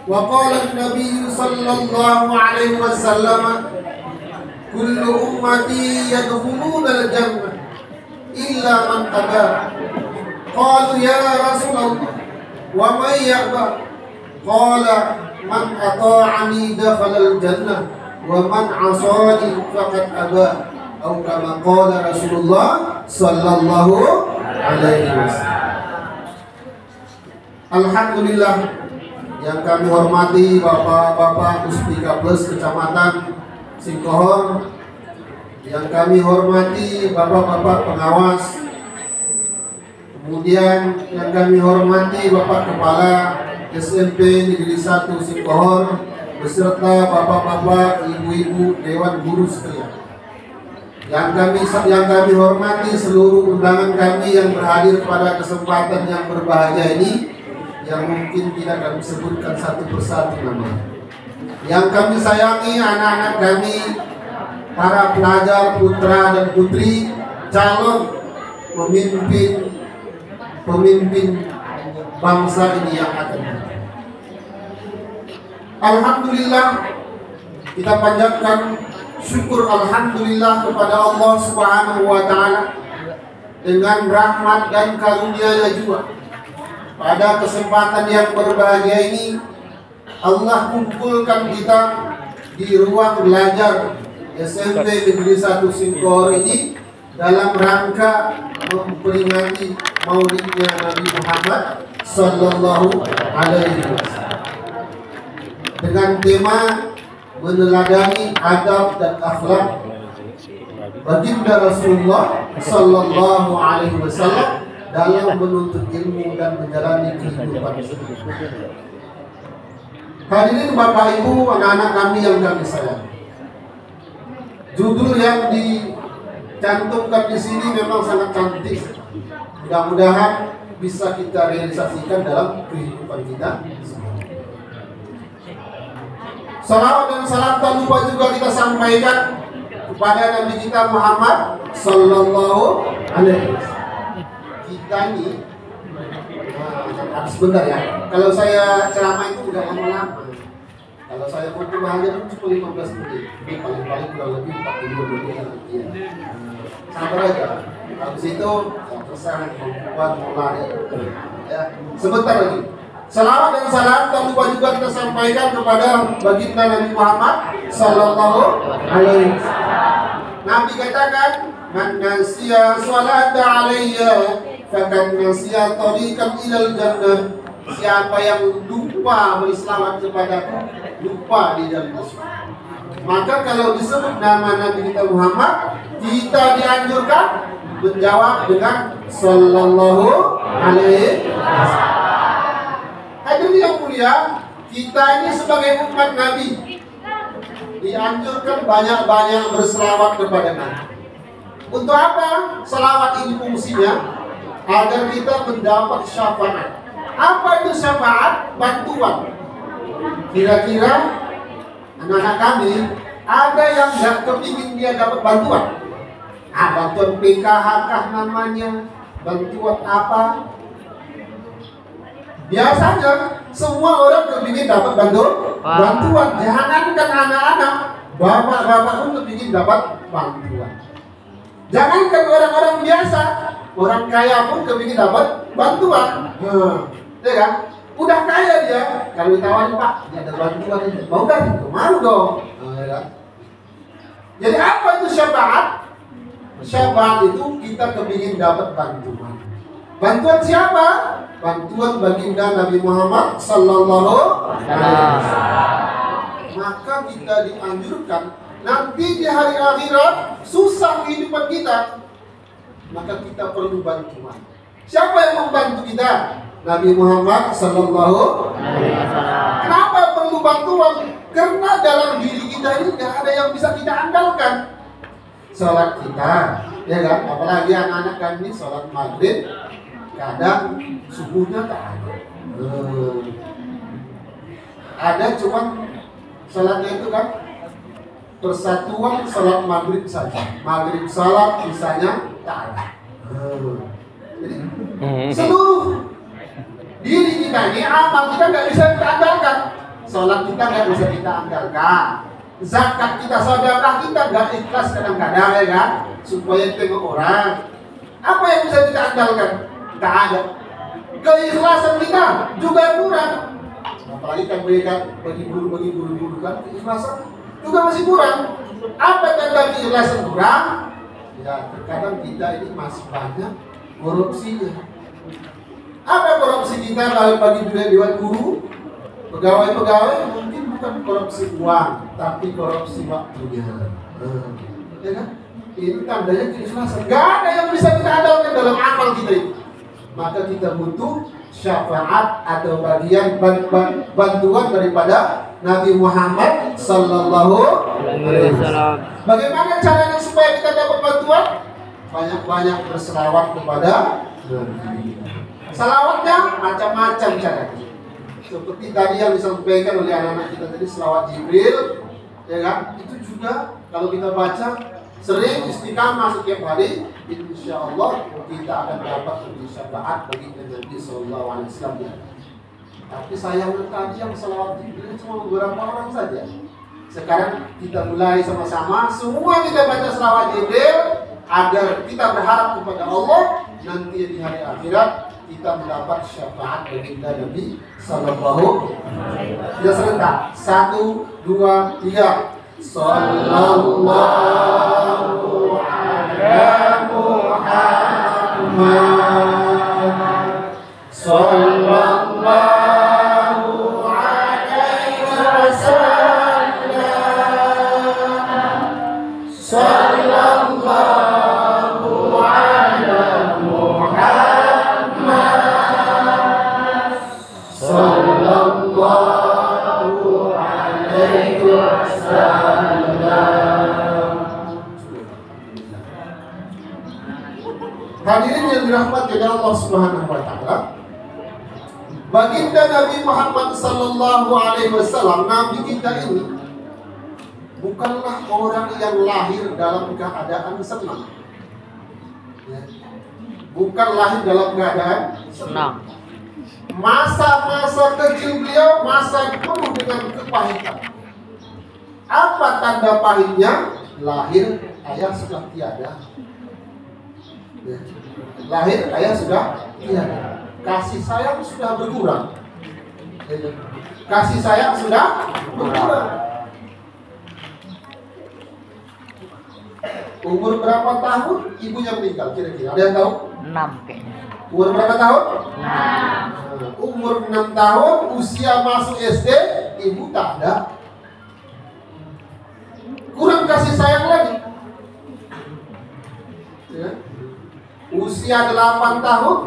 Wa qala an-nabiy sallallahu alaihi wasallam, kullu ummati yadkhuluna al-jannah illa man aba. Qalu ya Rasulullah, wa man ya'ba? Qala man ata'ani dakhala al-jannah wa man 'asani faqad aba. Atau kama qala Rasulullah sallallahu alaihi wasallam. Alhamdulillah, yang kami hormati Bapak-bapak Puspika Plus Kecamatan Singkohor, yang kami hormati Bapak-bapak pengawas, kemudian yang kami hormati Bapak Kepala SMP Negeri 1 Singkohor beserta Bapak-bapak, Ibu-ibu Dewan Guru sekalian. Yang kami hormati seluruh undangan kami yang berhadir pada kesempatan yang berbahagia ini, yang mungkin tidak kami sebutkan satu persatu namanya. Yang kami sayangi anak-anak kami, para pelajar putra dan putri, calon pemimpin bangsa ini yang akan datang. Alhamdulillah, kita panjatkan syukur alhamdulillah kepada Allah Subhanahu wa taala dengan rahmat dan karunia-Nya juga. Pada kesempatan yang berbahagia ini, Allah kumpulkan kita di ruang belajar SMP Negeri 1 Singkohor ini dalam rangka memperingati Maulidnya Nabi Muhammad sallallahu alaihi wasallam dengan tema meneladani adab dan akhlak baginda Rasulullah sallallahu alaihi wasallam dalam menuntut ilmu dan menjalani kehidupan. Hadirin Bapak Ibu, anak-anak kami yang kami sayang, judul yang dicantumkan di sini memang sangat cantik. Mudah-mudahan bisa kita realisasikan dalam kehidupan kita. Salawat dan salam tak lupa juga kita sampaikan kepada Nabi kita Muhammad sallallahu alaihi wasallam. Kita ini sebentar ya. Kalau saya ceramah itu udah lama-lama. Kalau saya foto bahagia itu cuma 15 menit. Ini paling-paling kurang lebih 42 menit lagi. Sabar aja. Habis itu terserah mau lari. Ya, sebentar lagi. Salawat dan salam tak lupa juga kita sampaikan kepada baginda Nabi Muhammad sallallahu alaihi wasallam. Nabi katakan, "Man nasiya salata alayya faqad nasiya tariqan ilal jannah." Siapa yang lupa berselawat kepadaku, lupa di dalam surga. Maka kalau disebut nama Nabi kita Muhammad, kita dianjurkan menjawab dengan sallallahu alaihi wasallam. Hadirin yang mulia, kita ini sebagai umat Nabi dianjurkan banyak-banyak berselawat kepada Nabi. Untuk apa selawat ini fungsinya? Agar kita mendapat syafaat. Apa itu syafaat? Bantuan. Kira-kira anak-anak kami ada yang nggak kepingin dia dapat bantuan? Bantuan PKH kah namanya? Bantuan apa? Biasanya semua orang kepingin dapat bantuan. Jangankan anak-anak, bapak-bapak pun kepingin dapat bantuan. Jangankan orang-orang biasa, orang kaya pun kepingin dapat bantuan. Ya kan? Udah kaya dia, kalau ditawarin, Pak, dia ada bantuan ini, mau kan? Mau dong. Ya kan? Jadi apa itu syafaat? Syafaat itu kita kepingin dapat bantuan. Bantuan siapa? Bantuan baginda Nabi Muhammad sallallahu alaihi wasallam. Maka kita dianjurkan nanti di hari akhirat susah kehidupan kita, maka kita perlu bantuan. Siapa yang membantu kita? Nabi Muhammad sallallahu alaihi wasallam. Kenapa perlu bantuan? Karena dalam diri kita ini tidak ada yang bisa kita andalkan. Salat kita, ya kan? Apalagi anak-anak kami salat maghrib, kadang subuhnya tak ada. Ada cuman salatnya itu kan persatuan salat maghrib saja. Maghrib salat misalnya tak ada. Jadi seluruh diri kita ini amal kita nggak bisa kita andalkan. sholat kita nggak bisa kita andalkan, zakat kita, sedekah kita nggak ikhlas kadang-kadang ya kan, supaya tengok orang. Apa yang bisa kita andalkan? Nggak ada. Keikhlasan kita juga kurang. Apalagi kan bagi guru kan keikhlasan juga masih kurang. Apa tanda keikhlasan kurang? Ya terkadang kita ini masih banyak korupsinya. Apa korupsi kita kalau bagi dewan guru, pegawai-pegawai mungkin bukan korupsi uang, tapi korupsi waktunya. Ya kan? Ini tandanya keikhlasan. Gak ada yang bisa kita andalkan dalam amal kita itu. Maka kita butuh syafaat atau bagian bantuan daripada Nabi Muhammad Sallallahu Alaihi Wasallam. Bagaimana caranya supaya kita dapat bantuan? Banyak-banyak berselawat kepada Nabi. Salawatnya macam-macam caranya. Seperti tadi yang disampaikan oleh anak-anak kita tadi, selawat Jibril, ya kan? Itu juga kalau kita baca sering istiqamah setiap hari, insya Allah kita akan dapat syafaat bagi Nabi Sallallahu Alaihi Wasallam. Tapi sayangnya tadi yang selawat Jibril cuma beberapa orang saja. Sekarang kita mulai sama-sama, semua kita baca selawat Jibril agar kita berharap kepada Allah nanti di hari akhirat kita mendapat syafaat dari Nabi Sallallahu Alaihi Wasallam. Kita serentak, 1, 2, 3. Sallallahu ala Muhammad Sallallahu alaihi wasallam Sallallahu ala Muhammad Sallallahu alaihi wasallam. Hadirin yang dirahmati oleh Allah Subhanahu wa taala, baginda Nabi Muhammad sallallahu alaihi wasallam, nabi kita ini bukanlah orang yang lahir dalam keadaan senang. Bukan lahir dalam keadaan senang. Masa-masa kecil beliau masa penuh dengan kepahitan. Apa tanda pahitnya? Lahir ayah sudah tiada. Lahir ayah sudah tiada. Kasih sayang sudah berkurang. Kasih sayang sudah berkurang. Umur berapa tahun ibunya meninggal kira-kira? Ada yang tahu? 6 kayaknya. Umur berapa tahun? 6. Umur 6 tahun, usia masuk SD, ibu tak ada. Kurang kasih sayang lagi. Ya. Usia 8 tahun,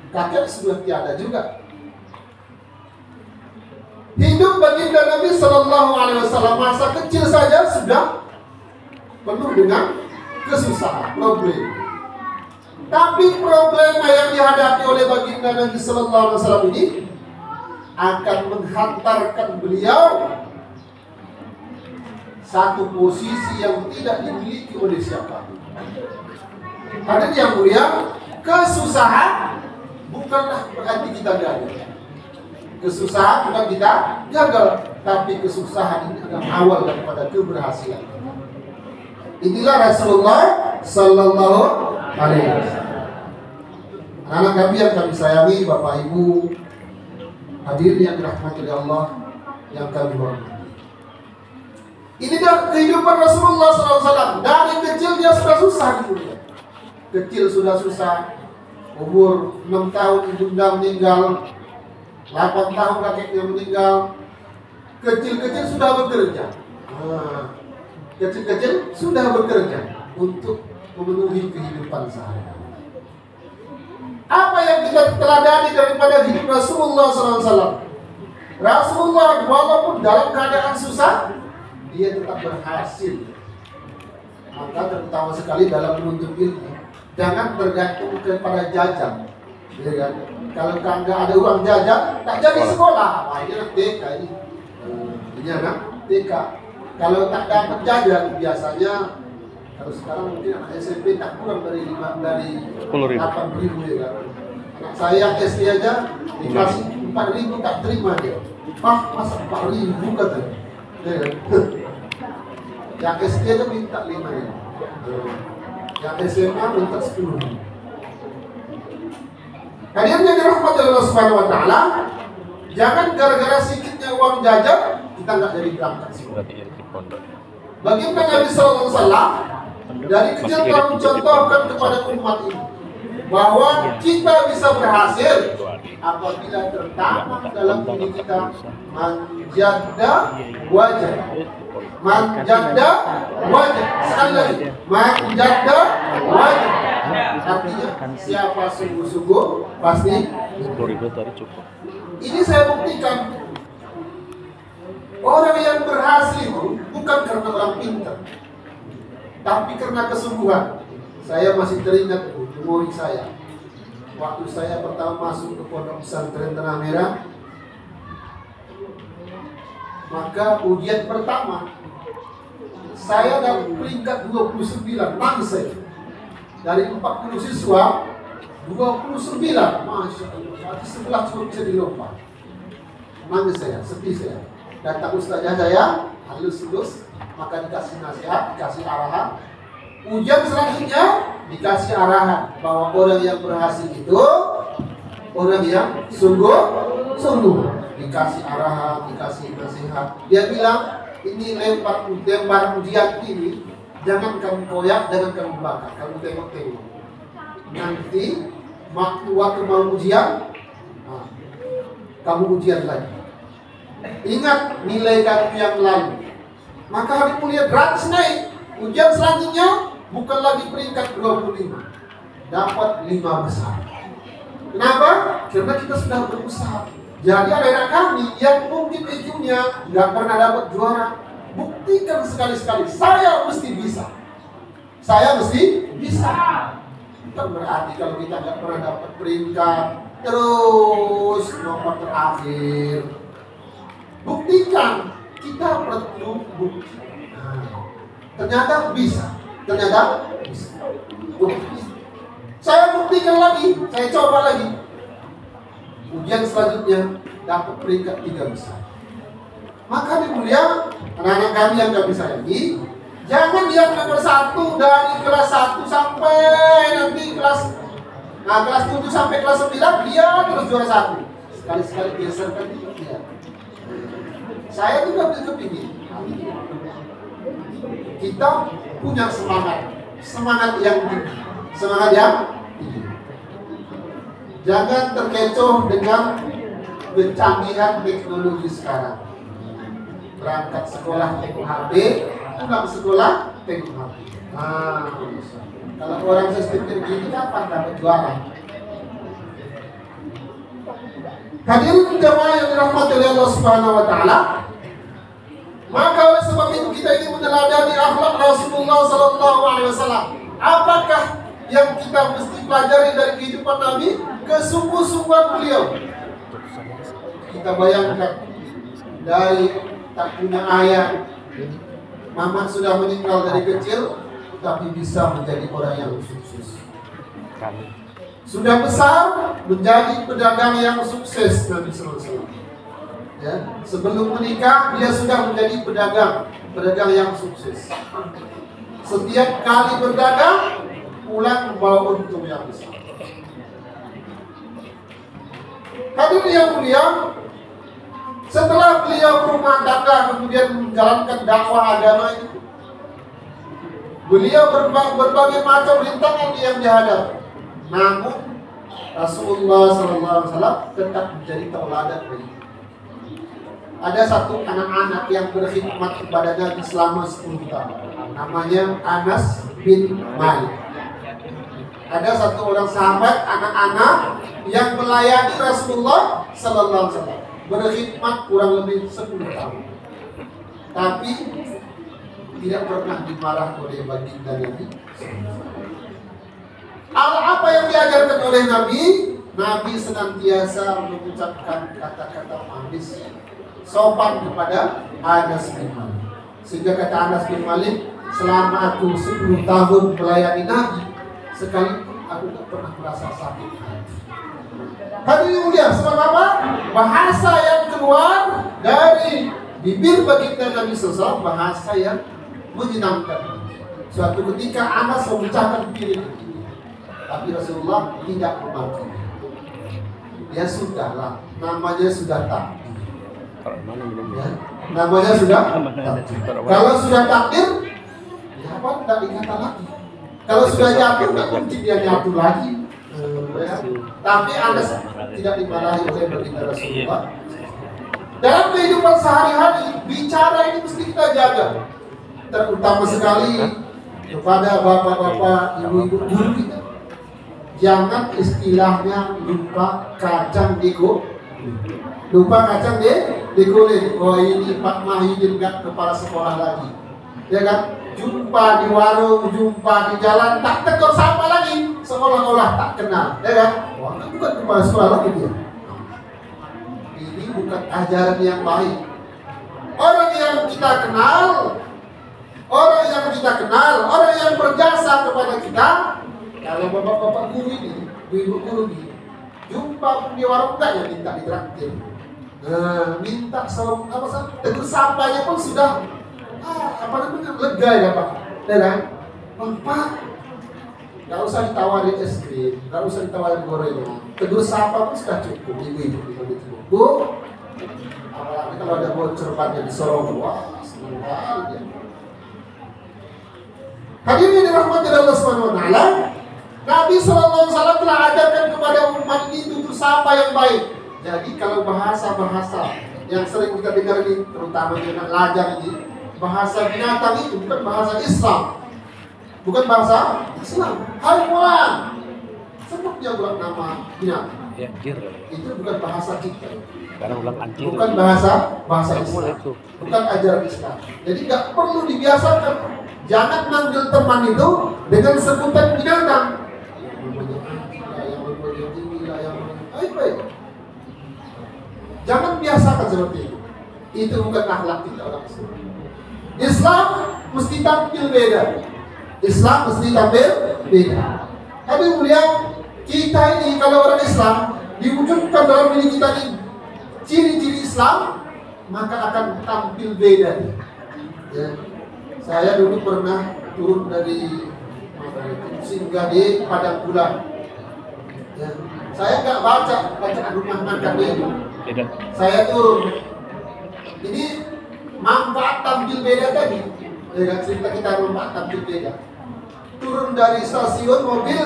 kakek sudah tiada juga. Hidup baginda Nabi Sallallahu Alaihi Wasallam masa kecil saja sudah penuh dengan kesusahan, problem. Tapi problema yang dihadapi oleh baginda Nabi Sallallahu Alaihi Wasallam ini akan menghantarkan beliau satu posisi yang tidak dimiliki oleh siapapun. Hadirin yang mulia, kesusahan bukanlah berarti kita gagal. Kesusahan bukan kita gagal, tapi kesusahan ini adalah awal daripada keberhasilan. Inilah Rasulullah Sallallahu Alaihi Wasallam. Anak kami yang kami sayangi, Bapak Ibu, hadirin yang dirahmati oleh Allah, yang kami hormati. Ini dah kehidupan Rasulullah SAW. Dari kecil dia sudah susah gitu. Kecil sudah susah. Umur 6 tahun ibunda meninggal, 8 tahun kakeknya meninggal. Kecil-kecil sudah bekerja. Kecil-kecil sudah bekerja untuk memenuhi kehidupan sehari-hari. Apa yang kita teladani daripada hidup Rasulullah SAW? Rasulullah walaupun dalam keadaan susah, dia tetap berhasil. Maka terutama sekali dalam menuntut ilmu, jangan tergantung kepada jajan. Ya kan? Kalau nggak ada uang jajan, tak jadi sekolah. Wah, ini anak TK ini. Ini anak TK. Kalau tak dapat jajan, biasanya kalau sekarang mungkin anak SMP tak kurang dari 8.000 ya kan. Anak saya SD aja dikasih 4.000 tak terima dia. Pak, masa 4.000 katanya. Yang SD itu minta 5.000. Yang SMA minta 10.000. Hadirin yang dirahmati Allah Subhanahu wa taala, jangan gara-gara sedikitnya uang jajan kita nggak jadi berangkat sih. Bagaimana Nabi sallallahu alaihi wasallam dari kecil telah mencontohkan kepada umat ini bahwa kita bisa berhasil apabila tertanam dalam diri kita manjada wajah. Manjada wajah. Sekali lagi, manjada wajah. Artinya siapa sungguh-sungguh pasti. Ini saya buktikan. Orang yang berhasil itu bukan karena orang pintar, tapi karena kesungguhan. Saya masih teringat memori saya. Waktu saya pertama masuk ke Pondok Pesantren Tanah Merah, maka ujian pertama saya dapat peringkat 29, nangis saya. Dari 40 siswa, 29, Masya Allah, 11 cuma bisa dilompat. Nangis saya, sedih saya. Datang ustazah saya, halus-halus, maka dikasih nasihat, dikasih arahan. Ujian selanjutnya dikasih arahan bahwa orang yang berhasil itu orang yang sungguh-sungguh. Dikasih arahan, dikasih nasihat. Dia bilang, ini lempar ujian ini, jangan kamu koyak, jangan kamu bakar, kamu tengok-tengok. Nanti waktu mau ujian, kamu ujian lagi. Ingat nilai kamu yang lalu. Maka hari mulia gratis naik. Ujian selanjutnya bukan lagi peringkat 25, dapat 5 besar. Kenapa? Karena kita sudah berusaha. Jadi anak-anak kami yang mungkin IQ-nya nggak pernah dapat juara, buktikan sekali-sekali saya mesti bisa. Saya mesti bisa. Bukan berarti kalau kita nggak pernah dapat peringkat terus nomor terakhir. Buktikan, kita perlu bukti. Ternyata bisa. Saya buktikan lagi, saya coba lagi. Ujian selanjutnya dapat peringkat 3 besar. Maka dimulia anak-anak kami yang kami sayangi, jangan dia nomor 1 dari kelas 1 sampai nanti kelas 7 sampai kelas 9 dia terus juara 1. Sekali-sekali geserkan dia. Saya juga kepingin kita punya semangat yang tinggi, Jangan terkecoh dengan kecanggihan teknologi sekarang. Berangkat sekolah tengok HP, pulang sekolah tengok HP. Kalau orang sistem begini kapan dapat juara? Hadirin jemaah yang dirahmati oleh Allah Subhanahu wa taala, maka oleh sebab itu kita ingin meneladani akhlak Rasulullah sallallahu alaihi wasallam. Apakah yang kita mesti pelajari dari kehidupan Nabi? Kesungguh-sungguhan beliau. Kita bayangkan dari tak punya ayah, mama sudah meninggal dari kecil, tapi bisa menjadi orang yang sukses. Sudah besar menjadi pedagang yang sukses Nabi sallallahu alaihi wasallam. Ya, sebelum menikah dia sudah menjadi pedagang yang sukses. Setiap kali berdagang pulang membawa untung yang besar. Hadirin yang mulia, setelah beliau berumah tangga kemudian menjalankan dakwah agama itu, beliau berbagai macam rintangan yang dihadapi. Namun Rasulullah SAW tetap menjadi tauladan bagi. Ada satu anak-anak yang berkhidmat kepada Nabi selama 10 tahun. Namanya Anas bin Malik. Ada satu orang sahabat anak-anak yang melayani Rasulullah SAW, berkhidmat kurang lebih 10 tahun. Tapi tidak pernah dimarah oleh baginda Nabi. Apa yang diajarkan oleh Nabi? Nabi senantiasa mengucapkan kata-kata manis, sopan kepada Anas bin Malik. Sehingga kata Anas bin Malik, selama aku 10 tahun melayani Nabi, sekalipun aku tak pernah merasa sakit hati. Hadirin mulia, sebab apa? Bahasa yang keluar dari bibir baginda Nabi SAW bahasa yang menyenangkan. Suatu ketika Anas memecahkan piring ini, tapi Rasulullah tidak memakai. Ya sudahlah, namanya sudah takdir. Ya, namanya sudah takdir. Kalau sudah takdir, ya apa tidak dikata lagi. Kalau sudah jatuh, tidak mungkin dia jatuh lagi. Ya. Tapi Anas tidak dimarahi oleh baginda Rasulullah. Dalam kehidupan sehari-hari, bicara ini mesti kita jaga. Terutama sekali kepada bapak-bapak, ibu-ibu guru kita. Jangan istilahnya lupa kacang di kulit. Lupa kacang di kulit. Oh ini Pak Mahidin kan kepala sekolah lagi. Ya kan? Jumpa di warung, jumpa di jalan, tak tegur sapa lagi. Seolah-olah tak kenal. Ya kan? Wah, kan bukan kepala sekolah lagi dia. Ini bukan ajaran yang baik. Orang yang kita kenal, orang yang berjasa kepada kita. Kalau bapak-bapak guru ini, ibu guru ini, jumpa di warung enggak ya minta ditraktir. Minta tegur sapanya pun sudah lega ya Pak. Ya kan? Pak, nggak usah ditawarin es krim, nggak usah ditawarin gorengan. Tegur sapa pun sudah cukup. Ibu-ibu Bu, apalagi kalau ada bocor bannya di Sorong, wah senang banget ya. Hadirin dirahmati Allah Subhanahu wa taala. Nabi SAW telah ajarkan kepada umat ini tutur sapa yang baik. Jadi kalau bahasa-bahasa yang sering kita dengar ini, terutama dengan lajang ini, bahasa binatang itu bukan bahasa Islam. Bukan bahasa Islam. Haiwan. Sebutnya bukan nama binatang. Ya, anjir. Itu bukan bahasa kita. Karena ulang anjir. Bukan bahasa Islam. Bukan ajaran Islam. Jadi nggak perlu dibiasakan. Jangan manggil teman itu dengan sebutan binatang. Jangan biasakan seperti itu. Itu bukan akhlak kita orang Islam. Islam mesti tampil beda. Islam mesti tampil beda. Tapi mulia kita ini kalau orang Islam diwujudkan dalam diri kita ini ciri-ciri Islam, maka akan tampil beda. Ya. Saya dulu pernah turun dari singgah di Padang Bulan. Ya. Saya nggak baca rumah makan itu. Saya turun. Ini manfaat tampil beda tadi. Dengan cerita kita manfaat tampil beda. Turun dari stasiun mobil,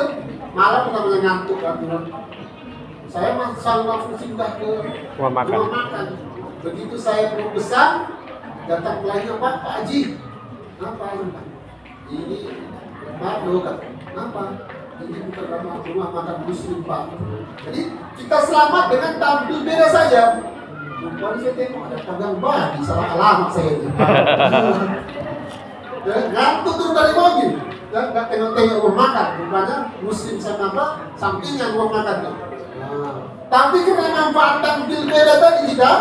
malam namanya ngantuk kan turun. Saya langsung singgah ke rumah makan. Begitu saya perlu pesan, datang pelayan Pak Haji. Apa ini? Maaf loh kan? Kenapa? Ini bukan rumah makan muslim Pak. Jadi kita selamat dengan tampil beda saja. Rupanya saya tengok ada pedagang babi, salah alamat saya ini. Ngantuk turun dari mobil. Dan nggak tengok-tengok rumah makan. Rupanya muslim sama apa? Sampingnya rumah makan. Tapi karena manfaat tampil beda tadi kita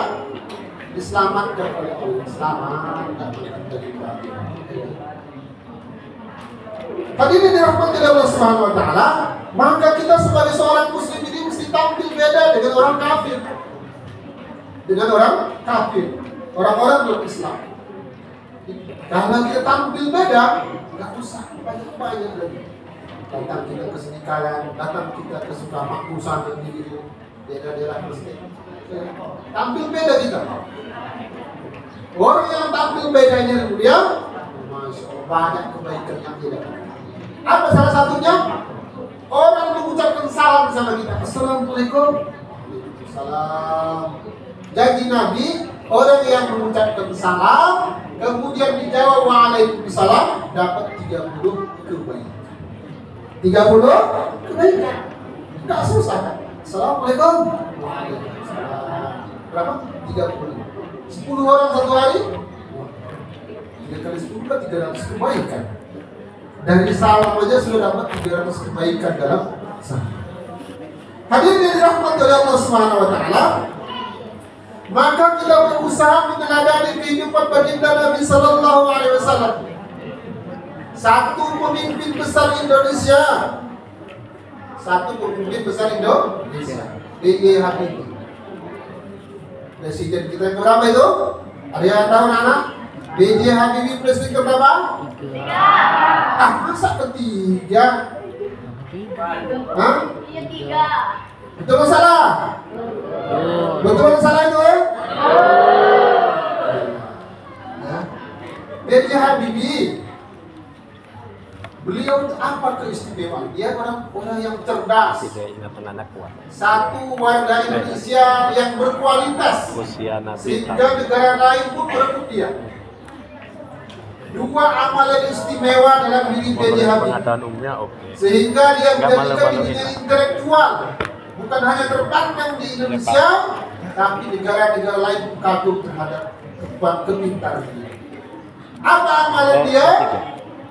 diselamatkan oleh Allah. Selamatkan dari babi. Hadirin dirahmati Allah Subhanahu wa taala, maka kita sebagai seorang muslim ini mesti tampil beda dengan orang kafir. Dengan orang kafir, orang-orang non-Islam. Karena kita tampil beda, enggak usah banyak-banyak lagi. Datang kita ke Senikalan, datang kita ke Sukamaku sana di daerah-daerah Kristen. Tampil beda kita. Orang yang tampil bedanya dia, masya Allah, banyak kebaikan yang tidak. Apa salah satunya? Orang mengucapkan salam sama kita. Assalamualaikum. Waalaikumsalam. Janji Nabi, orang yang mengucapkan salam kemudian dijawab waalaikumsalam dapat 30 kebaikan. 30 kebaikan. Enggak susah kan? Assalamualaikum. Waalaikumsalam. Berapa? 30. 10 orang satu hari. 3 kali 10 kan 300 kebaikan. Dari salam aja sudah dapat 300 kebaikan dalam sehari. Hadirin yang dirahmati oleh Allah Subhanahu wa taala, maka kita berusaha meneladani kehidupan baginda Nabi sallallahu alaihi wasallam. Satu pemimpin besar Indonesia. B.J. Habibie. Presiden kita yang berapa itu? Ada yang tahu anak? B.J. Habibie presiden keberapa? Masa ketiga? Hah? Betul atau salah? Betul atau salah itu ya? B.J. Habibie, beliau apa keistimewaan? Dia orang yang cerdas. Satu warga Indonesia yang berkualitas, sehingga negara lain pun berebut dia. Dua amalan istimewa dalam diri B.J. Habibie, sehingga dia menjadikan dirinya intelektual, bukan hanya terpandang di Indonesia, tapi negara-negara lain kagum terhadap kepintaran dia. Apa amalan dia?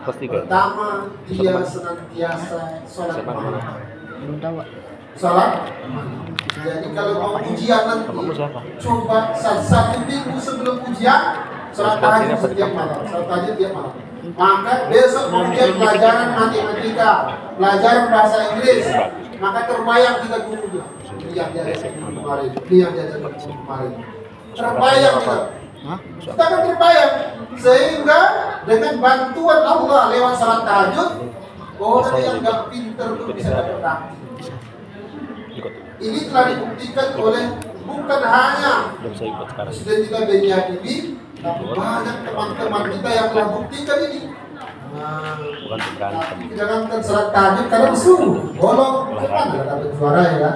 Pertama, dia senantiasa sholat malam. Sholat. Jadi kalau mau ujian nanti, coba satu minggu sebelum ujian, sholat tahajud setiap malam. Sholat tahajud tiap malam. Maka besok ujian pelajaran matematika, pelajaran bahasa Inggris, maka terbayang kita gurunya. Ini yang diajarkan kemarin, ini yang diajarkan kemarin. Terbayang kita. Kita akan terbayang, sehingga dengan bantuan Allah lewat salat tahajud, orang yang gak pinter pun bisa dapat takdir. Ini telah dibuktikan oleh bukan hanya Presiden kita B.J. Habibie, tapi banyak teman-teman kita yang telah buktikan ini. Tapi jangankan salat tahajud karena suruh bolong, kemana dapat suara ya?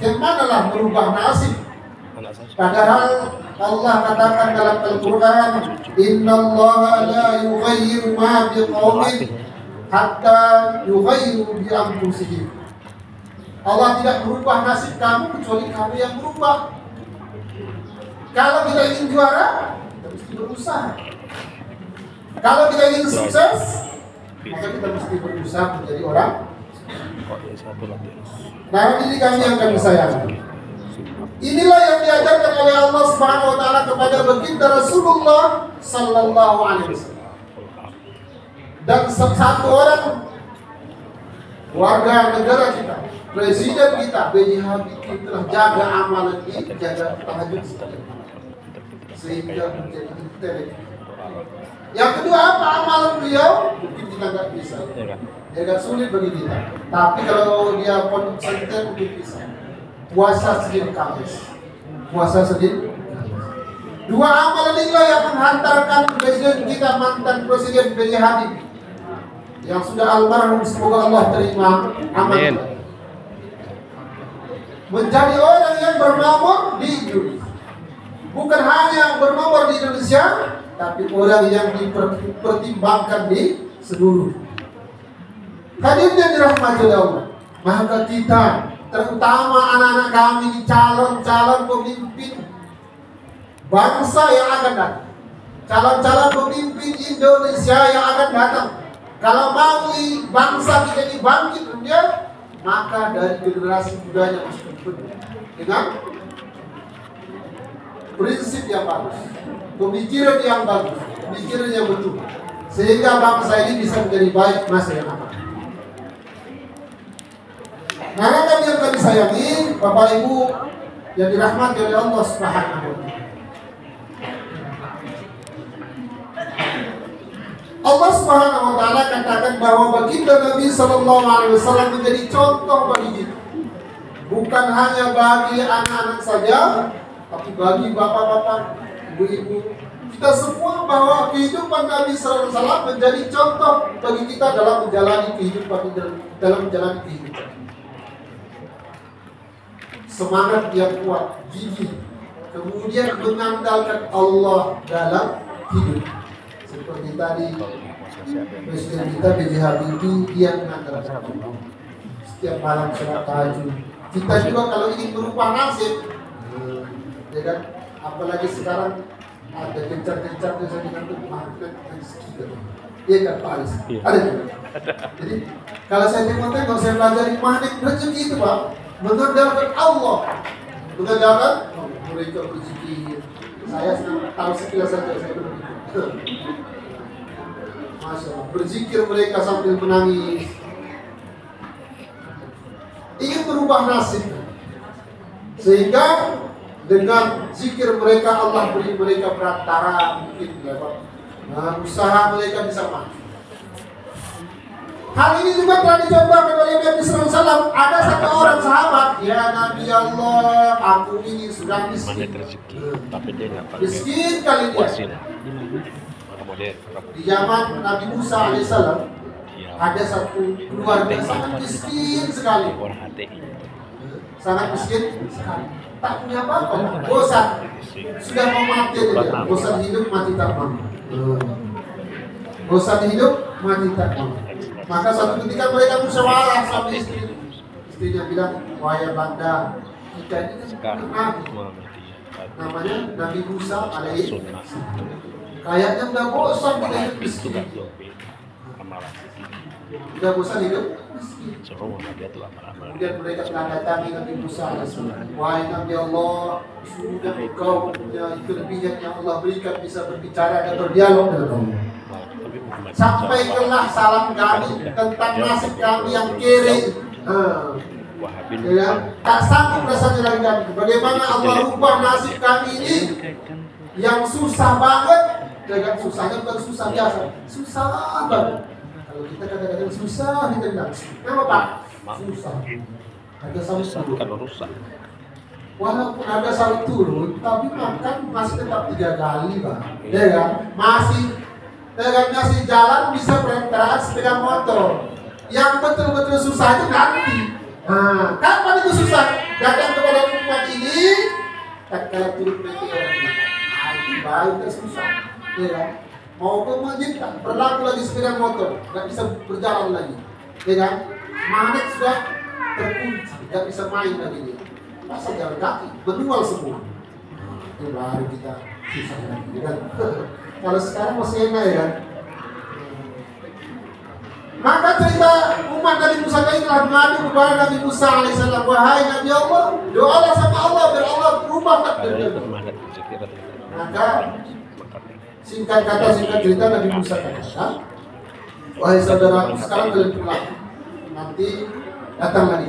Kemana lah merubah nasib? Padahal Allah katakan dalam Al-Quran, Innallaha la yughayyiru ma biqaumin hatta yughayyiru bi anfusihim. Allah tidak merubah nasib kamu kecuali kamu yang berubah. Kalau kita ingin juara, kita mesti berusaha. Kalau kita ingin sukses, maka kita mesti berusaha menjadi orang. Nah, ini kami yang kami sayangi. Inilah yang diajarkan oleh Allah Subhanahu wa taala kepada baginda Rasulullah sallallahu alaihi wasallam. Dan satu orang warga negara kita, presiden kita B.J. Habibie telah jaga amalan ini, jaga tahajud sehingga menjadi intelektual. Yang kedua, apa amalan beliau? Mungkin kita nggak bisa. Agak sulit bagi kita. Tapi kalau dia pondok pesantren mungkin bisa. Puasa Senin Kamis. Puasa Senin. Dua amalan inilah yang menghantarkan presiden kita, mantan presiden B.J. Habibie yang sudah almarhum, semoga Allah terima amal. Menjadi orang yang bernomor di Indonesia. Bukan hanya bernomor di Indonesia, tapi orang yang dipertimbangkan di seluruh. Hadirin yang dirahmati Allah, maka kita, terutama anak-anak kami, di calon-calon pemimpin bangsa yang akan datang, calon-calon pemimpin Indonesia yang akan datang. Kalau mau bangsa kita dibangkit dunia, maka dari generasi mudanya harus penuh dengan prinsip yang bagus, pemikiran yang bagus, pemikiran yang betul, sehingga bangsa ini bisa menjadi baik masa yang akan. Nah, kami yang kami sayangi, Bapak Ibu yang dirahmati oleh Allah Subhanahu wa taala. Allah Subhanahu wa taala katakan bahwa baginda Nabi sallallahu alaihi wasallam menjadi contoh bagi kita. Bukan hanya bagi anak-anak saja, tapi bagi bapak-bapak, ibu-ibu, kita semua, bahwa kehidupan Nabi sallallahu alaihi wasallam menjadi contoh bagi kita dalam menjalani kehidupan, Semangat yang kuat, gigih, kemudian mengandalkan Allah dalam hidup. Seperti tadi presiden kita B.J. Habibie, dia mengandalkan Allah. Setiap malam sholat tahajud. Kita juga kalau ingin berubah nasib, ya kan? Apalagi sekarang ada gencar-gencar dengan magnet rezeki, iya kan Pak Aris? Ada juga. Jadi kalau saya tengok-tengok, saya pelajari magnet rezeki itu Pak, mengandalkan Allah, mengandalkan mereka berzikir. Saya senang tahu sekilas saja, saya berzikir. Masya Allah, berzikir mereka sambil menangis. Ingin berubah nasib, sehingga Dengan zikir mereka Allah beri mereka perantara mungkin lewat usaha mereka bisa maju. Hal ini juga telah dicontohkan oleh Nabi SAW. Ada satu orang sahabat, ya Nabi Allah, aku ini sudah miskin. Tapi dia nggak pakai Miskin kali dia. wasil. Di zaman Nabi Musa alaihissalam ada satu keluarga sangat miskin sekali. Sangat miskin sekali. Tak punya apa-apa, bosan. Sudah mau mati aja, bosan hidup mati tak mau. Bosan hidup mati tak mau. Maka suatu ketika mereka musyawarah sama istrinya bilang, wahai banda, kita ini kan Nabi, namanya Nabi Musa alaihi. Kayaknya udah bosan kita hidup miskin. Udah bosan hidup miskin. Kemudian mereka telah datangi Nabi Musa alaihi. Wahai Nabi Allah, sungguh engkau punya kelebihan yang Allah berikan bisa berbicara dan berdialog dengan Allah. Sampaikanlah salam kami tentang nasib kami yang kiri. Tak sanggup rasanya lagi kami. Bagaimana Allah ubah nasib kami ini yang susah banget. Dengan susahnya bukan susah biasa, susah banget. Kalau kita kadang-kadang susah kita bilang, kenapa Pak? Susah. Ada salut turun. Walaupun ada salut turun, tapi makan masih tetap 3 kali Pak. Ya kan? Masih jalan bisa perentaraan sepeda motor. Yang betul-betul susah itu nanti. Nah, kapan itu susah? Datang kepada umat ini, tak kala turun meteor. Nah, itu baru susah. Ya kan? Mau ke masjid tak berlaku lagi sepeda motor, nggak bisa berjalan lagi. Ya kan? Magnet sudah terkunci, nggak bisa main lagi dia. Masa jalan kaki, manual semua. Itu baru kita susah lagi. Ya kan? Kalau sekarang masih enak ya kan? Maka cerita umat Nabi Musa ini telah mengadu kepada Nabi Musa alaihissalam, wahai Nabi Allah, doalah sama Allah biar Allah berubah takdirnya. Maka singkat cerita Nabi Musa katakan, wahai saudaraku, sekarang kalian pulang, nanti datang lagi.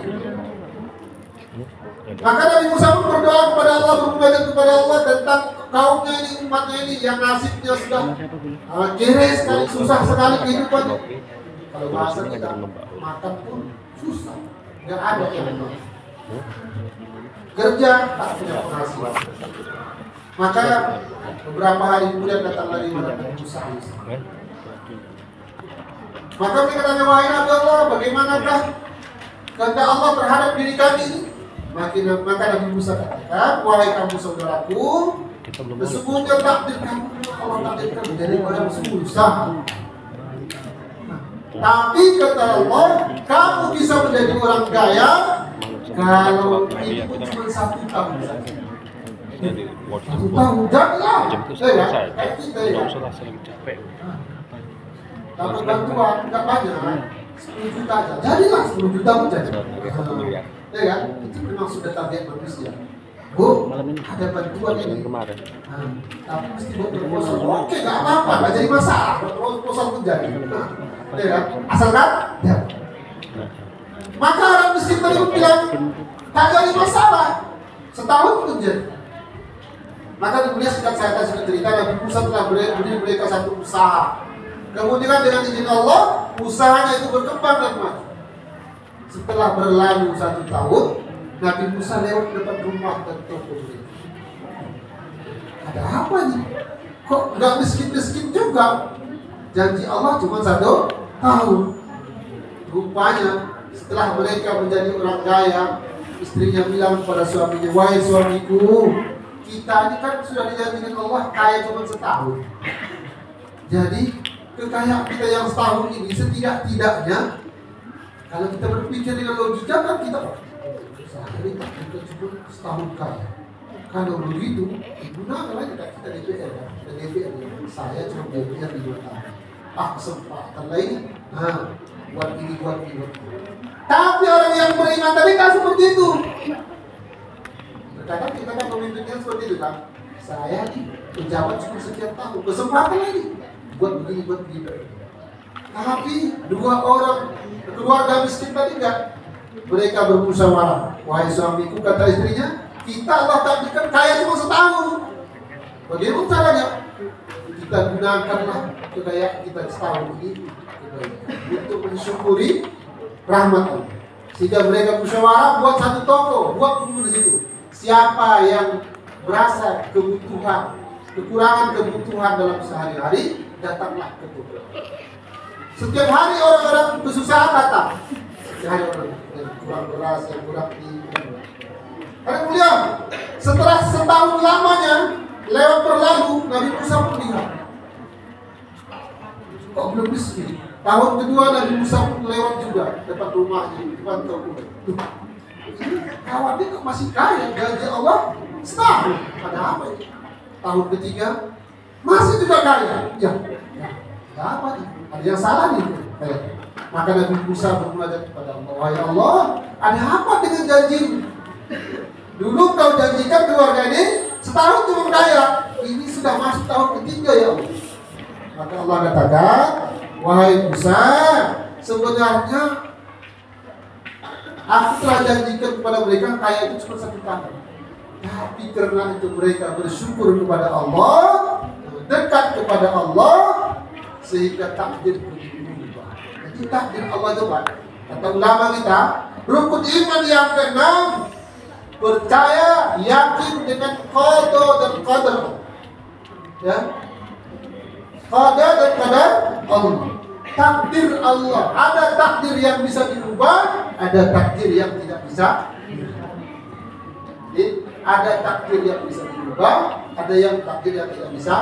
Maka Nabi Musa pun berdoa kepada Allah, bermunajat kepada Allah tentang kaumnya ini, umatnya ini yang nasibnya sudah kere sekali, susah sekali kehidupannya. Kalau bahasa kita makan pun susah, nggak ada yang kerja tak punya penghasilan. Maka beberapa hari kemudian datang lagi Nabi Musa. Maka mereka tanya, wahai Nabi Allah, bagaimanakah kehendak Allah terhadap diri kami ini? Maka Nabi Musa katakan, wahai kamu saudaraku, sesungguhnya takdir kamu Allah takdirkan menjadi orang susah. Tapi kata Allah, kamu bisa menjadi orang kaya kalau hidup cuma 1 tahun saja. 1 tahun janganlah. Dapat bantuan nggak banyak, 10 juta aja. Jadilah 10 juta pun jadi. Ya kan? Itu memang sudah target manusia. Bu, ada bantuan ini. Tapi mesti buat proposal. Oke, nggak apa-apa, nggak jadi masalah. Proposal pun jadi. Ya kan? Asalkan ya. Maka orang miskin tadi pun bilang, tak jadi masalah. Setahun pun jadi. Maka kemudian singkat saya kasih cerita, Nabi Musa telah beri mereka satu usaha. Kemudian dengan izin Allah, usahanya itu berkembang dan maju. Setelah berlalu 1 tahun, Nabi Musa lewat depan rumah dan toko mereka. Ada apa nih? Kok nggak miskin-miskin juga? Janji Allah cuma 1 tahun. Rupanya setelah mereka menjadi orang kaya, istrinya bilang kepada suaminya, wahai suamiku, kita ini kan sudah dijanjikan Allah kaya cuma setahun. Jadi kekayaan kita yang setahun ini setidak-tidaknya, kalau kita berpikir dengan logika kan kita cuma setahun kaya. Kalau begitu, gunakan lagi kita DPR kan? Kita DPR, saya cuma DPR di 2 tahun. Kesempatan lain, buat ini. Tapi orang yang beriman tadi kan seperti itu. Terkadang kita kan pemimpinnya seperti itu kan. Saya nih pejabat cuma sekian tahun, kesempatan lagi buat begini. Tapi 2 orang keluarga miskin tadi enggak. Mereka bermusyawarah. Wahai suamiku, kata istrinya, Kita Allah takdirkan kaya cuma setahun. Bagaimana caranya? Kita gunakanlah kekayaan kita setahun ini untuk mensyukuri rahmat Allah. Sehingga mereka musyawarah buat satu toko, buat dulu di situ. Siapa yang merasa kebutuhan, kekurangan kebutuhan dalam sehari-hari, datanglah ke toko. Setiap hari orang-orang kesusahan datang. Setiap hari orang yang kurang beras, yang kurang ini. Karena mulia, setelah setahun lamanya lewat berlalu, Nabi Musa pun lihat. Kok belum miskin? Tahun kedua Nabi Musa pun lewat juga depan rumahnya, depan toko. Ini kawannya kok masih kaya, gaji Allah setahun. Ada apa ini? Tahun ketiga masih juga kaya. Ya, ada apa nih? Ada yang salah nih. Maka Nabi Musa bermunajat kepada Allah. Wahai Allah, ada apa dengan janji? Dulu kau janjikan keluarga ini setahun cuma kaya. Ini sudah masuk tahun ketiga ya Allah. Maka Allah katakan, wahai Musa, sebenarnya aku telah janjikan kepada mereka kaya itu cuma 1 tahun. Tapi karena itu mereka bersyukur kepada Allah, dekat kepada Allah, sehingga takdir berubah. Jadi takdir Allah itu Pak. Kata ulama kita, rukun iman yang ke-6, percaya, yakin dengan qada dan qadar. Ya. Qada dan qadar Allah. Takdir Allah. Ada takdir yang bisa dirubah, ada takdir yang tidak bisa dirubah. Jadi, ada takdir yang bisa dirubah, ada yang takdir yang tidak bisa.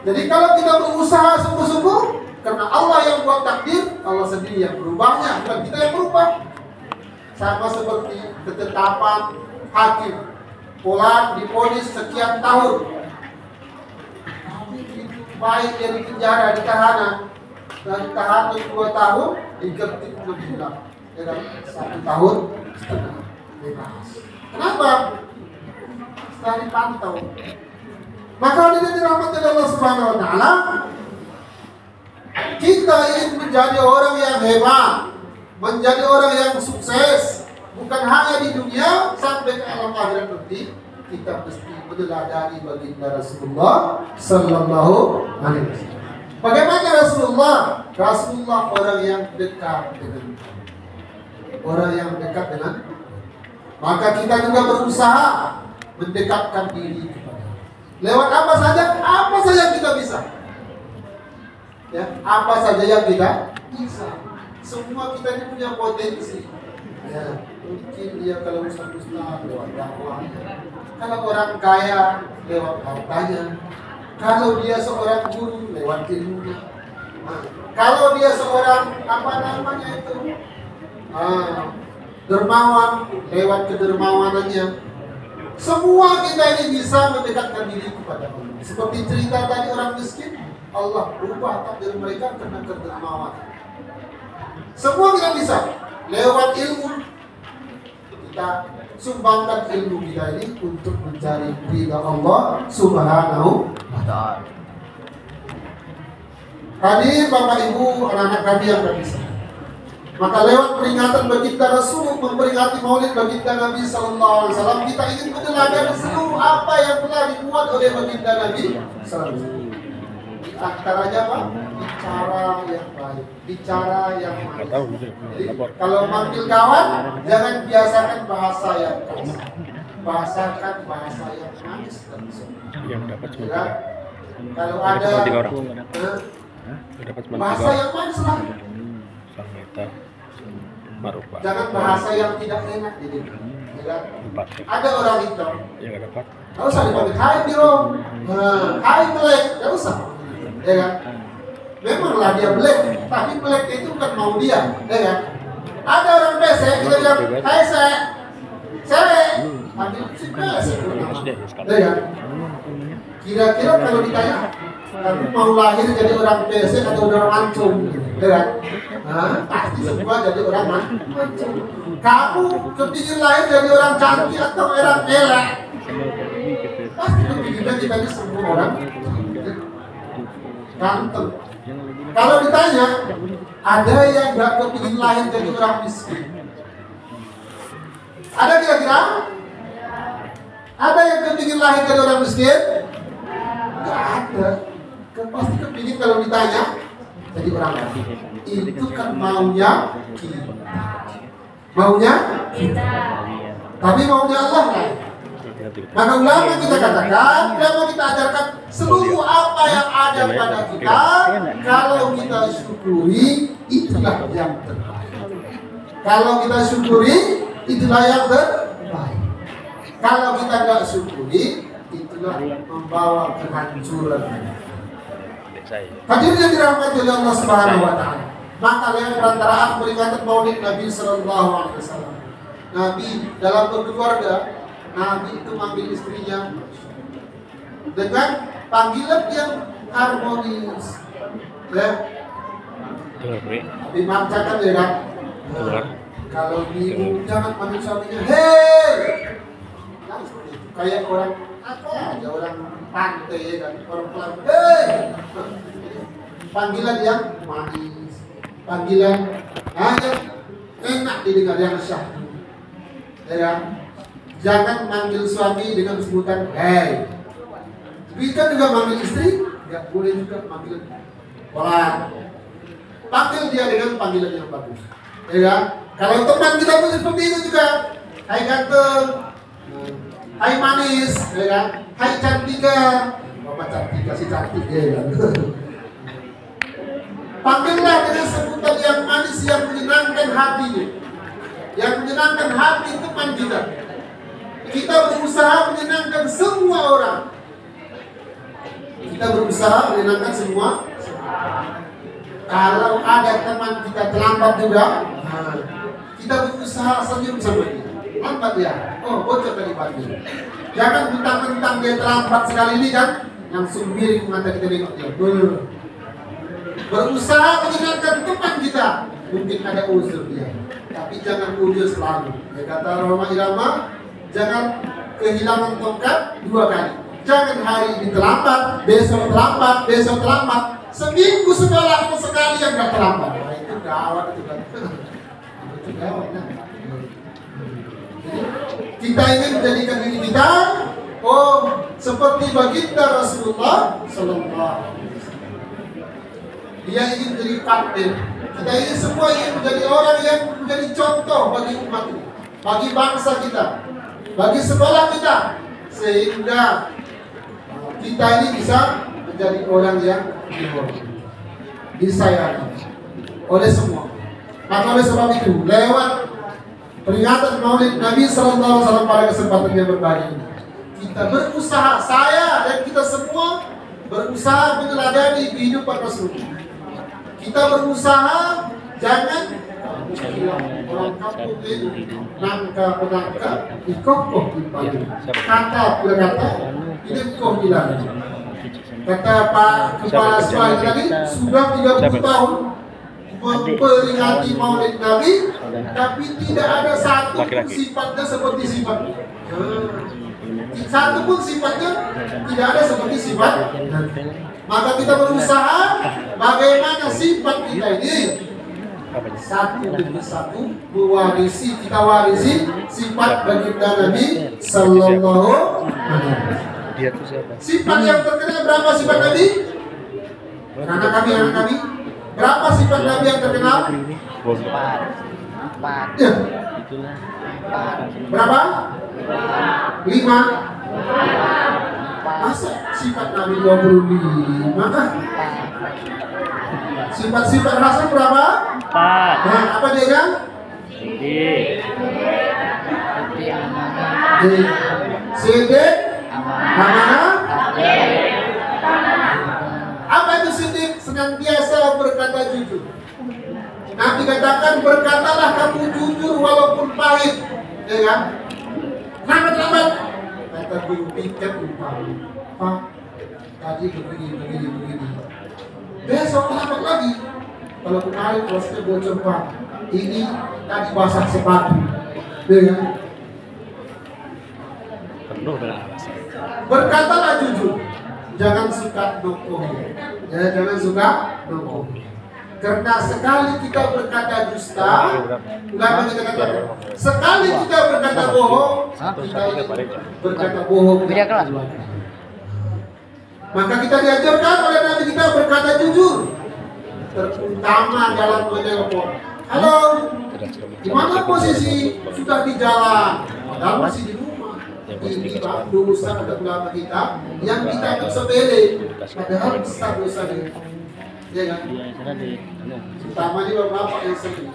Jadi kalau kita berusaha sungguh-sungguh, karena Allah yang buat takdir, Allah sendiri yang berubahnya, bukan kita yang berubah. Sama seperti ketetapan hakim, Fulan divonis sekian tahun, baik dia di penjara, di tahanan, dan tahanan 2 tahun, digertik lebih lama, ya kan? 1 tahun setengah bebas. Kenapa? Setelah dipantau. Maka dengan dirahmati Allah Subhanahu Wa Taala, kita ingin menjadi orang yang hebat, menjadi orang yang sukses, bukan hanya di dunia, sampai ke alam akhirat nanti. Kita mesti meneladani baginda Rasulullah Sallallahu Alaihi Wasallam. Bagaimana Rasulullah? Rasulullah orang yang dekat dengan orang yang dekat dengan. Maka kita juga berusaha mendekatkan diri kepada. Lewat apa saja kita bisa. Ya, apa saja yang kita bisa. Semua kita ini punya potensi. Ya, mungkin dia kalau ustaz lewat dakwah. Kalau orang kaya lewat hartanya. Kalau dia seorang guru lewat ilmunya. Nah, kalau dia seorang apa namanya itu? Dermawan lewat kedermawanannya. Semua kita ini bisa mendekatkan diri kepada Allah. Seperti cerita tadi orang miskin, Allah berubah takdir mereka karena kedermawan. Semua kita bisa lewat ilmu. Kita sumbangkan ilmu kita ini untuk mencari ridha Allah Subhanahu wa Ta'ala. Hadir Bapak Ibu, anak-anak kami yang berkisah. Maka lewat peringatan baginda Rasul, memperingati Maulid baginda Nabi Sallallahu Alaihi Wasallam, kita ingin meneladani seluruh apa yang telah dibuat oleh baginda Nabi Sallallahu Alaihi Wasallam. Di antaranya apa? Bicara yang baik, bicara yang manis. Jadi, kalau manggil kawan, jangan biasakan bahasa yang kasar, bahasakan bahasa yang manis dan sopan. Yang dapat cuma Ya, 3. kalau ada bahasa yang manis lah. Samita Marupa. Jangan bahasa yang tidak enak jadi. Ya. 4. Ada orang hitam. Yang dapat. Nggak usah dipanggil hai biro, hai black, nggak usah. Ya kan? Memanglah dia black, tapi black itu bukan mau dia, ya kan? Ada orang pesek, kita bilang, hai saya, panggil si pesek, ya kan? Kira-kira kalau ditanya, kamu mau lahir jadi orang pesek atau orang mancung, ya kan? Nah, pasti semua jadi orang mancung. Kamu kepingin lahir jadi orang cantik atau orang elek? Pasti kepinginnya kita ini semua orang ganteng. Kalau ditanya, ada yang gak kepingin lahir jadi orang miskin? Ada kira-kira? Ada yang kepingin lahir dari orang miskin? Gak ada. Pasti kepingin kalau ditanya jadi orang kaya. Itu kan maunya kita. Maunya kita. Tapi maunya Allah kan? Maka ulama kita katakan, ulama kita ajarkan seluruh apa yang ada pada kita, kalau kita syukuri, itulah yang terbaik. Kalau kita syukuri, itulah yang terbaik. Kalau kita nggak syukuri, itulah membawa kehancuran. Hadirin yang dirahmati oleh Allah Subhanahu wa taala. Maka yang perantaraan peringatan Maulid Nabi sallallahu alaihi wasallam. Nabi dalam berkeluarga, Nabi itu manggil istrinya dengan panggilan yang harmonis. Ya. Nabi mengatakan ya kan. Kalau bingung jangan panggil suaminya, hei. Kayak orang apa aja, orang pantai ya kan, orang pelan, hei. Panggilan yang manis, panggilan hanya enak didengar, yang syahdu. Ya kan? Jangan manggil suami dengan sebutan hei. Bisa juga manggil istri, nggak boleh juga manggil orang. Panggil dia dengan panggilan yang bagus. Ya kan? Kalau teman kita pun seperti itu juga. Hai ganteng, hai manis, ya kan? Hai cantika. Bapak cantika si cantik ya kan? Panggillah dengan sebutan yang manis yang menyenangkan hatinya. Yang menyenangkan hati teman kita. Kita berusaha menyenangkan semua orang. Kita berusaha menyenangkan semua. Kalau ada teman kita terlambat juga, kita berusaha senyum sama dia. Lambat ya, oh bocor tadi pagi. Jangan mentang-mentang dia terlambat sekali ini kan, langsung miring mata kita tengok dia. Berusaha menyenangkan teman kita. Mungkin ada uzur dia, tapi jangan uzur selalu. Ya kata Roma Irama, jangan kehilangan tongkat dua kali. Jangan hari ini terlambat, besok terlambat, besok terlambat. Seminggu sekolah sekali yang gak terlambat. Nah, itu gawat itu kan. Itu gawat kan. Kita ingin menjadikan diri kita seperti baginda Rasulullah Sallallahu Alaihi Wasallam. Dia ingin menjadi partner. Kita ini semua ingin menjadi orang yang menjadi contoh bagi umat ini, bagi bangsa kita, bagi sekolah kita, sehingga kita ini bisa menjadi orang yang disayangi oleh semua. Maka oleh sebab itu, lewat peringatan Maulid Nabi Sallallahu Alaihi Wasallam pada kesempatan yang berbagi ini, kita berusaha, saya dan kita semua berusaha meneladani kehidupan Rasulullah. Kita berusaha jangan orang kampung ini nangka-penangka dikokoh di pagi. Kata ini koh bilang. Kata Pak Kepala Sekolah tadi sudah 30 tahun memperingati Maulid Nabi, tapi tidak ada satu pun sifatnya seperti sifatnya. Satu pun sifatnya tidak ada seperti sifat. Maka kita berusaha bagaimana sifat kita ini satu demi satu mewarisi, kita warisi sifat baginda Nabi Sallallahu Alaihi Wasallam. Sifat yang terkenal berapa sifat Nabi? Anak kami. Berapa sifat Nabi yang terkenal? 4. Ya. Itulah 4. Berapa? 5. Masa sifat Nabi 25 kah? Sifat-sifat Rasul berapa? 4. Nah, apa dia kan? Sidik, amanah. Apa itu sidik? Senantiasa berkata jujur. Nabi katakan, berkatalah kamu jujur walaupun pahit, ya kan? Lambat-lambat. Kata guru piket Pak, tadi begini. Besok lambat lagi. Kalau kemarin bosnya bocor Pak, ini tadi basah sepatu, ya kan? Berkatalah jujur, jangan suka nokoh, ya jangan suka nokoh. Karena sekali kita berkata dusta, ulama kita katakan, sekali kita berkata bohong, kita berkata bohong. Maka kita diajarkan oleh Nabi kita berkata jujur, terutama dalam menelpon. Halo, di mana posisi? Sudah di jalan, padahal masih di rumah. Ini dosa pada ulama kita yang kita anggap sepele, padahal besar dosanya. Ya kan? Terutama di bapak yang sering.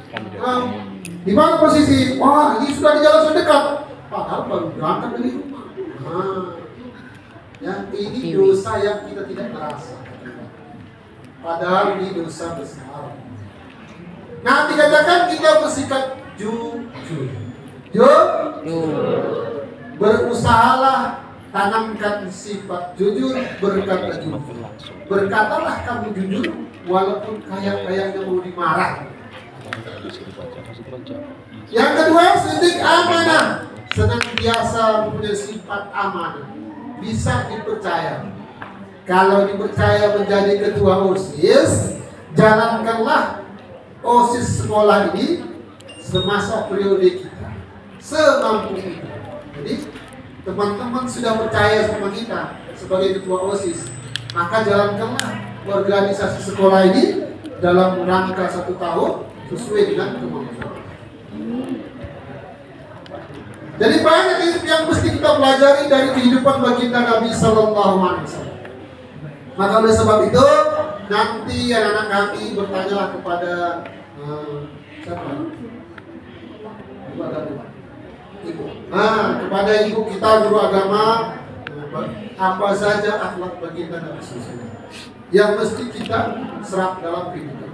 Di mana posisi? Wah, ini sudah di jalan sedekat, padahal baru berangkat dari rumah. Ya, ini dosa yang kita tidak merasa. Padahal ini dosa besar. Nah, dikatakan kita bersikap jujur. Berusahalah tanamkan sifat jujur, berkata jujur. Berkatalah kamu jujur, walaupun kayak-kayaknya mau dimarah. Yang kedua, sidik amanah. Senantiasa mempunyai sifat amanah, bisa dipercaya. Kalau dipercaya menjadi ketua OSIS, jalankanlah OSIS sekolah ini semasa periode kita, semampu kita. Jadi teman-teman sudah percaya sama kita sebagai ketua OSIS, maka jalankanlah organisasi sekolah ini dalam rangka 1 tahun sesuai dengan kemampuan. Jadi banyak yang mesti kita pelajari dari kehidupan baginda Nabi Sallallahu Alaihi Wasallam. Maka oleh sebab itu nanti anak-anak kami bertanyalah kepada siapa? Ibu. Kepada ibu kita guru agama, apa saja akhlak baginda Nabi SAW yang mesti kita serap dalam kehidupan.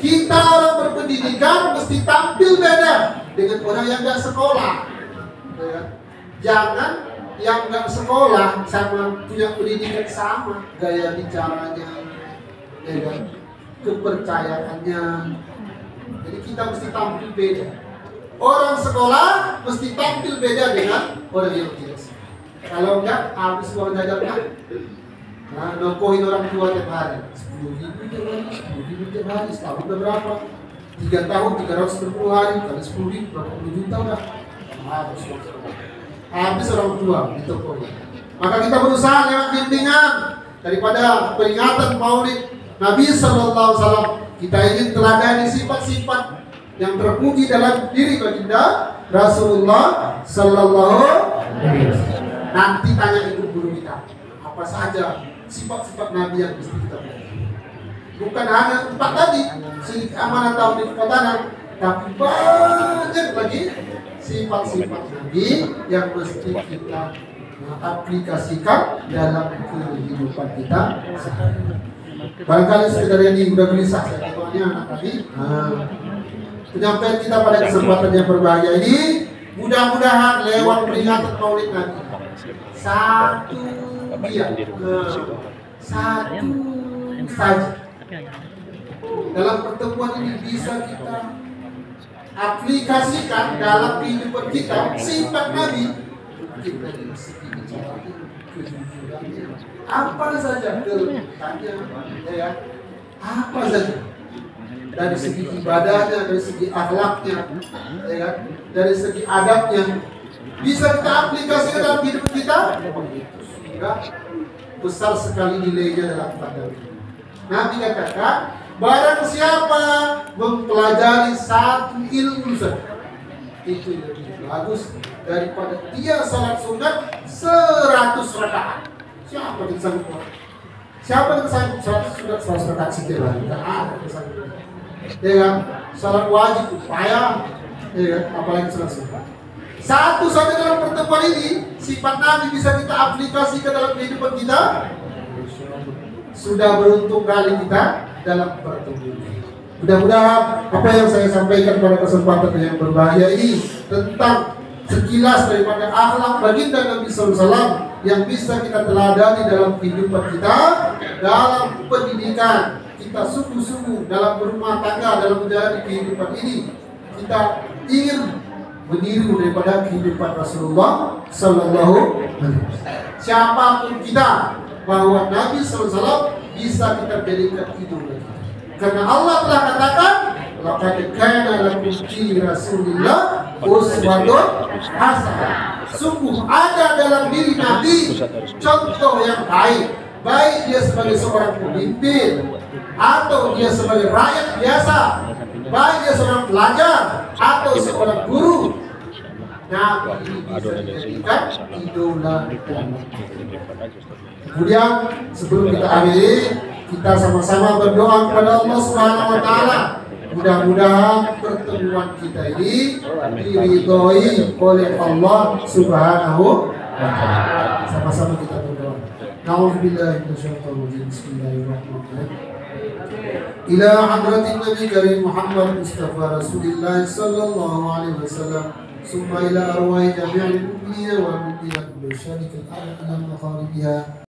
Kita orang berpendidikan mesti tampil beda dengan orang yang nggak sekolah. Ya. Jangan yang nggak sekolah sama punya pendidikan sama, gaya bicaranya, ya, kepercayaannya. Jadi kita mesti tampil beda. Orang sekolah mesti tampil beda dengan orang yang tidak sekolah. Kalau enggak, habis uang jajannya. Nah, nokohin orang tua tiap hari. 10.000 tiap hari, setahun udah berapa? 3 tahun, 360 hari, kali 10.000, berapa puluh juta udah. Habis orang tua di toko. Maka kita berusaha lewat bimbingan daripada peringatan Maulid Nabi Sallallahu Alaihi Wasallam. Kita ingin teladani sifat-sifat yang terpuji dalam diri baginda Rasulullah Sallallahu Alaihi Wasallam. Nanti tanya ibu guru kita, apa saja sifat-sifat Nabi yang mesti kita pelajari. Bukan hanya 4 tadi, sidik amanah tauhid pertanahan, tapi banyak lagi sifat-sifat Nabi yang mesti kita aplikasikan dalam kehidupan kita. Barangkali sekedar ini sudah gelisah saya ketuanya anak tadi. Penyampaian kita pada kesempatan yang berbahagia ini, mudah-mudahan lewat peringatan Maulid Nabi satu saja dalam pertemuan ini bisa kita aplikasikan dalam kehidupan kita sifat Nabi. Mungkin dari segi bicaranya, kejujurannya, apa saja keletanya, ya, apa saja dari segi ibadahnya, dari segi akhlaknya, ya, dari segi adabnya bisa kita aplikasikan dalam hidup kita. Sudah besar sekali nilainya dalam pandang. Nabi katakan, barang siapa mempelajari satu ilmu saja, itu lebih bagus daripada dia salat sunat 100 rakaat. Siapa yang sanggup? Siapa yang sanggup salat sunat 100 rakaat setiap hari? Tidak ada yang sanggup. Ya kan? Salat wajib upaya, ya kan? Apalagi salat sunat. Satu saja dalam pertemuan ini, sifat Nabi bisa kita aplikasikan dalam kehidupan kita. Sudah beruntung kali kita dalam pertemuan ini. Mudah-mudahan apa yang saya sampaikan pada kesempatan yang berbahagia ini tentang sekilas daripada akhlak baginda Nabi SAW yang bisa kita teladani dalam kehidupan kita, dalam pendidikan kita, sungguh-sungguh dalam berumah tangga, dalam menjalani kehidupan ini kita ingin meniru daripada kehidupan Rasulullah Sallallahu Alaihi Wasallam. Siapapun kita, bahwa Nabi SAW bisa kita jadikan idola kita. Karena Allah telah katakan, laqad kana lakum fi Rasulillah uswatun hasanah. Sungguh ada dalam diri Nabi contoh yang baik, baik dia sebagai seorang pemimpin atau dia sebagai rakyat biasa, baik dia seorang pelajar atau seorang guru. Nabi ini bisa dijadikan idola. Kemudian sebelum kita akhiri, kita sama-sama berdoa kepada Allah Subhanahu wa taala. Mudah-mudahan pertemuan kita ini diridhoi oleh Allah Subhanahu wa taala. Sama-sama kita berdoa. Nauzubillahi minasyaitonir rajim. Bismillahirrahmanirrahim. Ila hadratin Nabi Karim Muhammad Mustafa Rasulillah sallallahu alaihi wasallam. Summa ila arwahi jami'il mu'minina wal mu'minat bi syarikil ardi ila maqaribiha.